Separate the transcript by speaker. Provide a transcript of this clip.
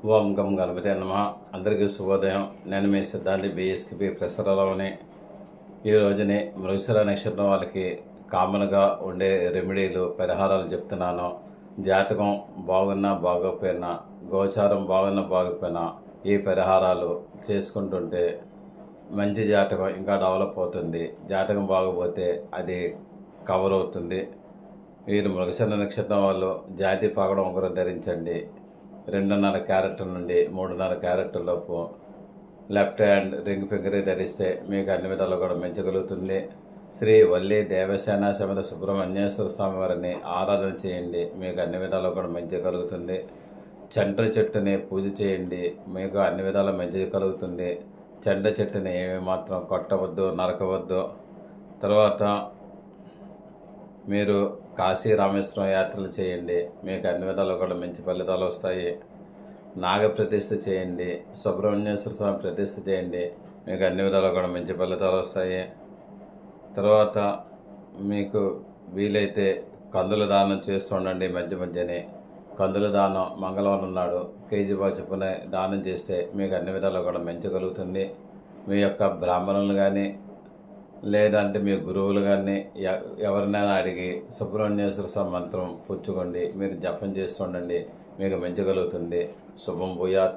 Speaker 1: ఓం గం గణపతి నమః. అందరికీ శుభోదయం. నేను మీ సిద్ధాంతి బిఎస్కిపి ప్రసరలోని ఈ రోజుని మృగశిర నక్షత్రం వాళ్ళకి కామన్గా ఉండే రెమెడీలు పరిహారాలు చెప్తున్నాను. జాతకం బాగున్నా బాగోకపోయినా, గోచారం బాగున్నా బాగోకపోయినా ఈ పరిహారాలు చేసుకుంటుంటే మంచి జాతకం ఇంకా డెవలప్ అవుతుంది. జాతకం బాగోపోతే అది కవర్ అవుతుంది. వీరు మృగశిర నక్షత్రం వాళ్ళు జాతి పగడం ఒకరు ధరించండి. 2.5 క్యారెట్ నుండి 3.5 క్యారెట్ లోపు లెఫ్ట్ హ్యాండ్ రింగ్ ఫింగర్ ధరిస్తే మీకు అన్ని విధాలు కూడా మెచ్చగలుగుతుంది. శ్రీ వల్లి దేవసేన సమేత సుబ్రహ్మణ్యేశ్వర స్వామి వారిని ఆరాధన చేయండి, మీకు అన్ని విధాలు కూడా మంచి కలుగుతుంది. చండ్ర చెట్టుని పూజ చేయండి, మీకు అన్ని విధాల మంచి కలుగుతుంది. చండ్ర చెట్టుని ఏమి మాత్రం కొట్టవద్దు, నరకవద్దు. తర్వాత మీరు కాశీ రామేశ్వరం యాత్రలు చేయండి, మీకు అన్ని విధాలు కూడా మంచి ఫలితాలు వస్తాయి. నాగ ప్రతిష్ఠ చేయండి, సుబ్రహ్మణ్యేశ్వర స్వామి ప్రతిష్ఠ చేయండి, మీకు అన్ని విధాలు కూడా మంచి ఫలితాలు వస్తాయి. తర్వాత మీకు వీలైతే కందుల దానం చేస్తూ ఉండండి. మధ్యని కందుల దానం మంగళవారం నాడు కేజీ చొప్పున దానం చేస్తే మీకు అన్ని విధాలు కూడా మంచి కలుగుతుంది. మీ యొక్క బ్రాహ్మణులు కానీ లేదంటే మీ గురువులు కానీ ఎవరినైనా అడిగి సుబ్రహ్మణ్యేశ్వర స్వామి మంత్రం పుచ్చుకోండి, మీరు జపం చేస్తుండండి, మీకు మంచి కలుగుతుంది. శుభం భూయాత్.